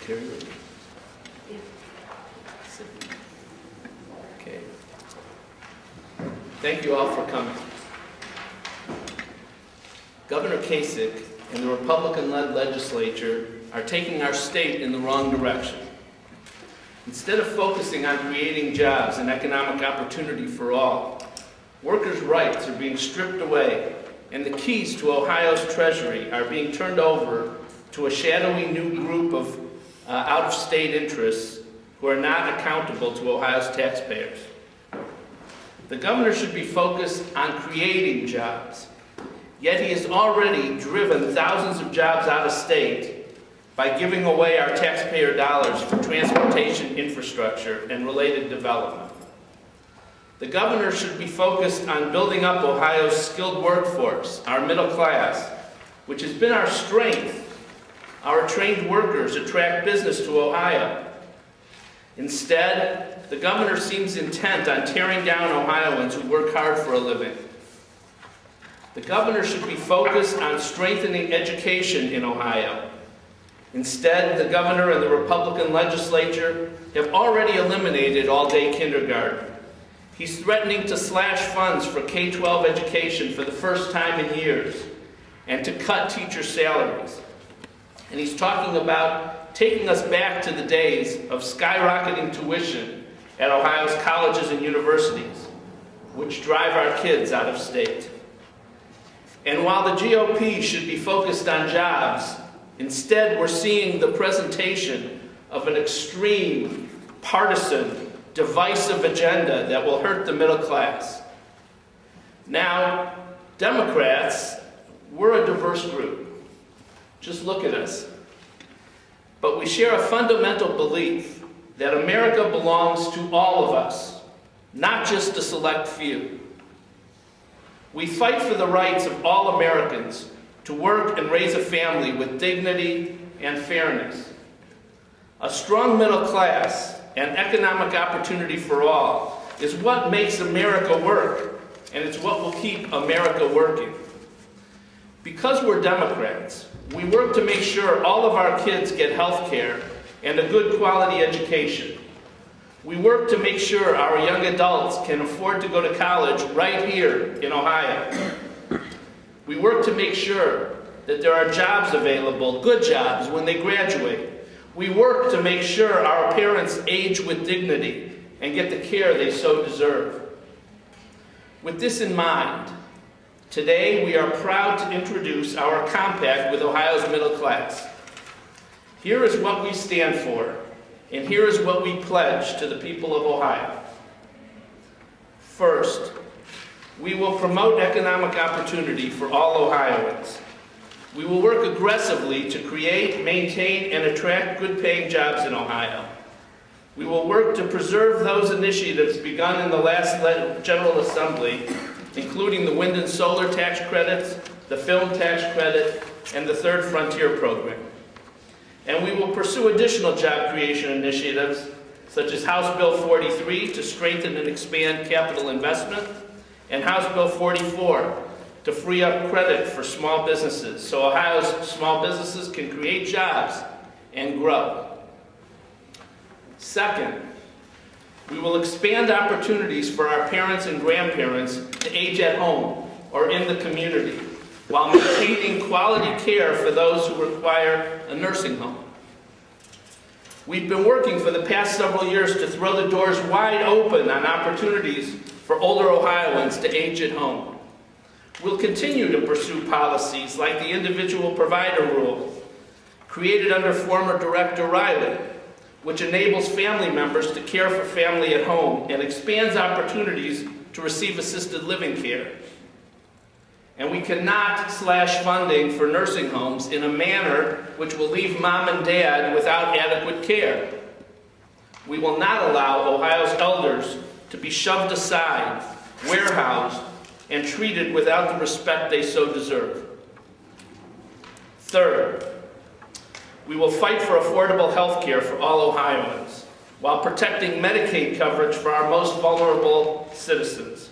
Carrie? Okay. Thank you all for coming. Governor Kasich and the Republican-led legislature are taking our state in the wrong direction. Instead of focusing on creating jobs and economic opportunity for all, workers' rights are being stripped away, and the keys to Ohio's treasury are being turned over to a shadowy new group of out-of-state interests who are not accountable to Ohio's taxpayers. The governor should be focused on creating jobs, yet he has already driven thousands of jobs out of state by giving away our taxpayer dollars for transportation infrastructure and related development. The governor should be focused on building up Ohio's skilled workforce, our middle class, which has been our strength. Our trained workers attract business to Ohio. Instead, the governor seems intent on tearing down Ohioans who work hard for a living. The governor should be focused on strengthening education in Ohio. Instead, the governor and the Republican legislature have already eliminated all-day kindergarten. He's threatening to slash funds for K-12 education for the first time in years and to cut teacher salaries. And he's talking about taking us back to the days of skyrocketing tuition at Ohio's colleges and universities, which drive our kids out of state. And while the GOP should be focused on jobs, instead we're seeing the presentation of an extreme, partisan, divisive agenda that will hurt the middle class. Now, Democrats, we're a diverse group. Just look at us. But we share a fundamental belief that America belongs to all of us, not just a select few. We fight for the rights of all Americans to work and raise a family with dignity and fairness. A strong middle class and economic opportunity for all is what makes America work, and it's what will keep America working. Because we're Democrats, we work to make sure all of our kids get health care and a good quality education. We work to make sure our young adults can afford to go to college right here in Ohio. We work to make sure that there are jobs available, good jobs, when they graduate. We work to make sure our parents age with dignity and get the care they so deserve. With this in mind, today we are proud to introduce our compact with Ohio's middle class. Here is what we stand for, and here is what we pledge to the people of Ohio. First, we will promote economic opportunity for all Ohioans. We will work aggressively to create, maintain, and attract good-paying jobs in Ohio. We will work to preserve those initiatives begun in the last General Assembly, including the wind and solar tax credits, the film tax credit, and the Third Frontier program. And we will pursue additional job creation initiatives, such as House Bill 43 to strengthen and expand capital investment, and House Bill 44 to free up credit for small businesses, so Ohio's small businesses can create jobs and grow. Second, we will expand opportunities for our parents and grandparents to age at home or in the community, while maintaining quality care for those who require a nursing home. We've been working for the past several years to throw the doors wide open on opportunities for older Ohioans to age at home. We'll continue to pursue policies like the individual provider rule, created under former Director Riley, which enables family members to care for family at home and expands opportunities to receive assisted living care. And we cannot slash funding for nursing homes in a manner which will leave mom and dad without adequate care. We will not allow Ohio's elders to be shoved aside, warehoused, and treated without the respect they so deserve. Third, we will fight for affordable health care for all Ohioans, while protecting Medicaid coverage for our most vulnerable citizens.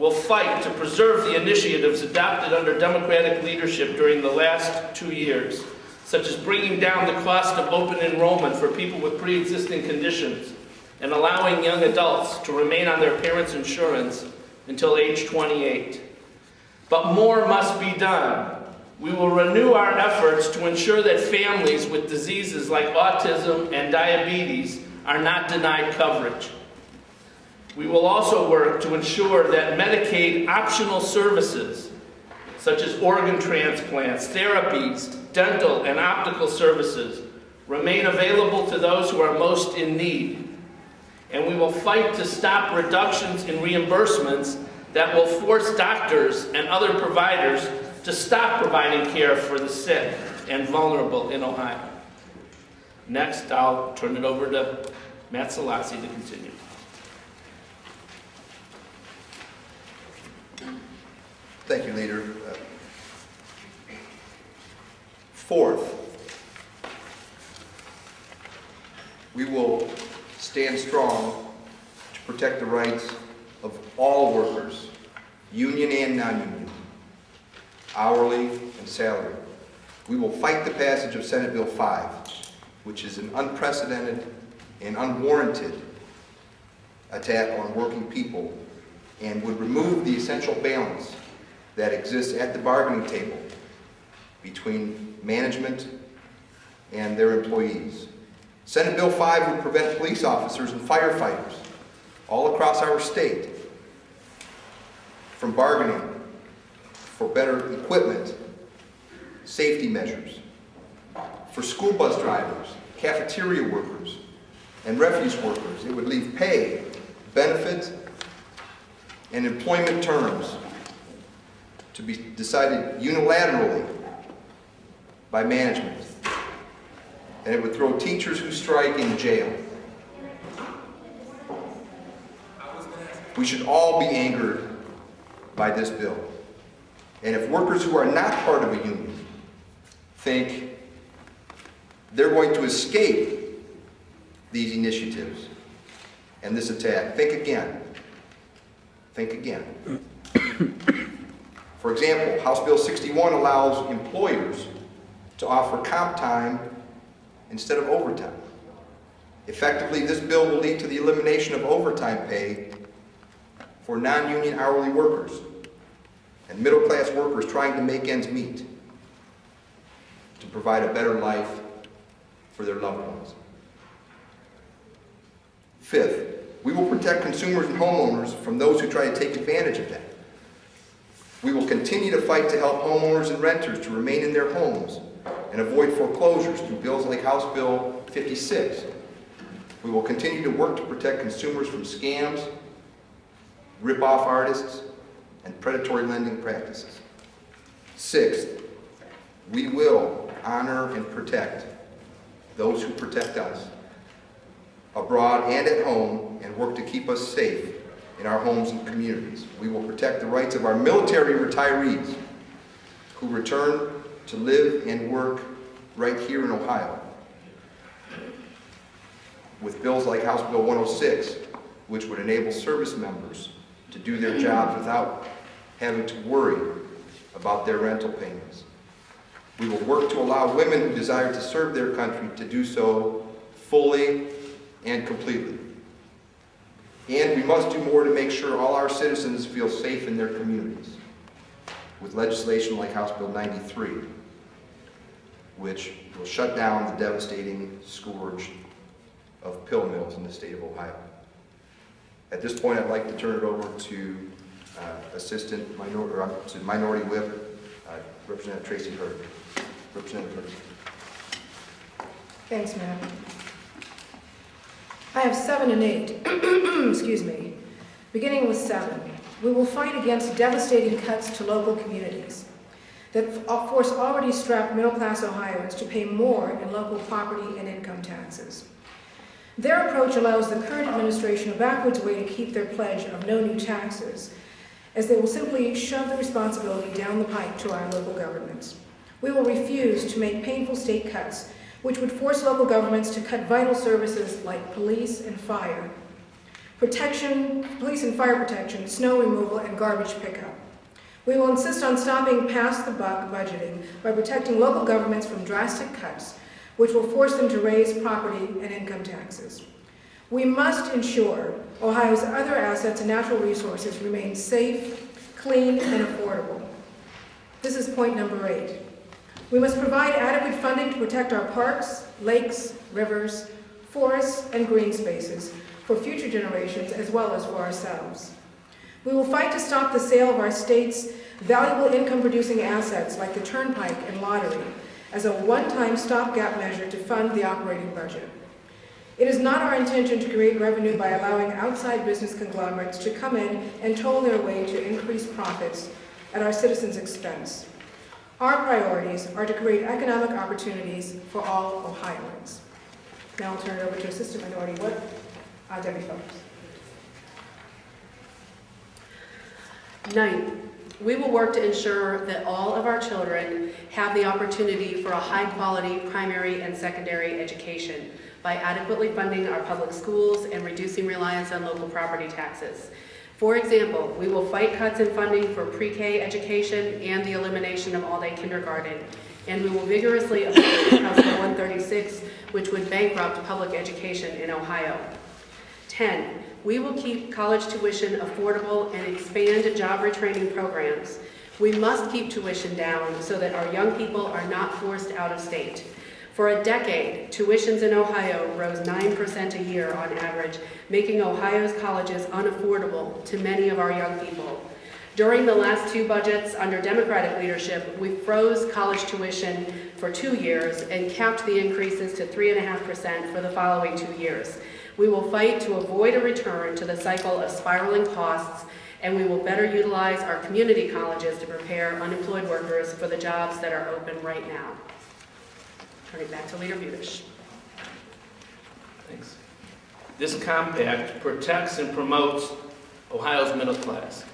will fight to preserve the initiatives adopted under Democratic leadership during the last 2 years, such as bringing down the cost of open enrollment for people with pre-existing conditions and allowing young adults to remain on their parents' insurance until age 28. But more must be done. We will renew our efforts to ensure that families with diseases like autism and diabetes are not denied coverage. We will also work to ensure that Medicaid optional services, such as organ transplants, therapies, dental, and optical services, remain available to those who are most in need. And we will fight to stop reductions in reimbursements that will force doctors and other providers to stop providing care for the sick and vulnerable in Ohio. Next, I'll turn it over to Matt Salassi to continue. Thank you, Leader. Fourth, we will stand strong to protect the rights of all workers, union and non-union, hourly and salary. We will fight the passage of Senate Bill 5, which is an unprecedented and unwarranted attack on working people and would remove the essential balance that exists at the bargaining table between management and their employees. Senate Bill 5 would prevent police officers and firefighters all across our state from bargaining for better equipment, safety measures, for school bus drivers, cafeteria workers, and refuse workers. It would leave pay, benefits, and employment terms to be decided unilaterally by management. And it would throw teachers who strike in jail. We should all be angered by this bill. And if workers who are not part of a union think they're going to escape these initiatives and this attack, think again. Think again. For example, House Bill 61 allows employers to offer comp time instead of overtime. Effectively, this bill will lead to the elimination of overtime pay for non-union hourly workers and middle-class workers trying to make ends meet to provide a better life for their loved ones. Fifth, we will protect consumers and homeowners from those who try to take advantage of that. We will continue to fight to help homeowners and renters to remain in their homes and avoid foreclosures through bills like House Bill 56. We will continue to work to protect consumers from scams, rip-off artists, and predatory lending practices. Sixth, we will honor and protect those who protect us abroad and at home and work to keep us safe in our homes and communities. We will protect the rights of our military retirees who return to live and work right here in Ohio with bills like House Bill 106, which would enable service members to do their jobs without having to worry about their rental payments. We will work to allow women who desire to serve their country to do so fully and completely. And we must do more to make sure all our citizens feel safe in their communities with legislation like House Bill 93, which will shut down the devastating scourge of pill mills in the state of Ohio. At this point, I'd like to turn it over to Minority Whip, Representative Tracy Hurd. Representative Hurd. Thanks, Matt. I have 7 and 8. Excuse me. Beginning with 7. We will fight against devastating cuts to local communities that force already strapped middle-class Ohioans to pay more in local property and income taxes. Their approach allows the current administration a backwards way to keep their pledge of no new taxes, as they will simply shove the responsibility down the pike to our local governments. We will refuse to make painful state cuts, which would force local governments to cut vital services like police and fire, protection, police and fire protection, snow removal, and garbage pickup. We will insist on stopping past the buck budgeting by protecting local governments from drastic cuts, which will force them to raise property and income taxes. We must ensure Ohio's other assets and natural resources remain safe, clean, and affordable. This is point number 8. We must provide adequate funding to protect our parks, lakes, rivers, forests, and green spaces for future generations as well as for ourselves. We will fight to stop the sale of our state's valuable income-producing assets like the turnpike and lottery as a one-time stopgap measure to fund the operating budget. It is not our intention to create revenue by allowing outside business conglomerates to come in and toll their way to increased profits at our citizens' expense. Our priorities are to create economic opportunities for all Ohioans. Now I'll turn it over to Assistant Minority Whip, Debbie Phillips. 9th, we will work to ensure that all of our children have the opportunity for a high-quality primary and secondary education by adequately funding our public schools and reducing reliance on local property taxes. For example, we will fight cuts in funding for pre-K education and the elimination of all-day kindergarten, and we will vigorously oppose House Bill 136, which would bankrupt public education in Ohio. 10, we will keep college tuition affordable and expand job retraining programs. We must keep tuition down so that our young people are not forced out of state. For a decade, tuitions in Ohio rose 9% a year on average, making Ohio's colleges unaffordable to many of our young people. During the last 2 budgets under Democratic leadership, we froze college tuition for 2 years and capped the increases to 3.5% for the following 2 years. We will fight to avoid a return to the cycle of spiraling costs, and we will better utilize our community colleges to prepare unemployed workers for the jobs that are open right now. Turning back to Leader Budish. Thanks. This compact protects and promotes Ohio's middle class.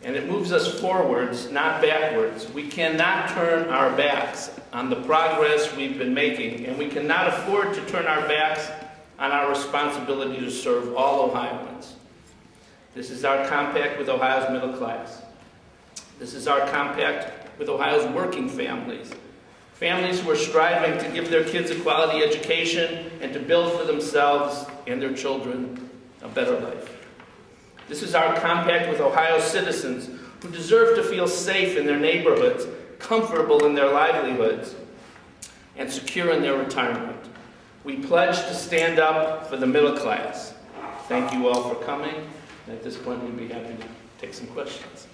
And it moves us forwards, not backwards. We cannot turn our backs on the progress we've been making, and we cannot afford to turn our backs on our responsibility to serve all Ohioans. This is our compact with Ohio's middle class. This is our compact with Ohio's working families. Families who are striving to give their kids a quality education and to build for themselves and their children a better life. This is our compact with Ohio citizens who deserve to feel safe in their neighborhoods, comfortable in their livelihoods, and secure in their retirement. We pledge to stand up for the middle class. Thank you all for coming. And at this point, we'd be happy to take some questions.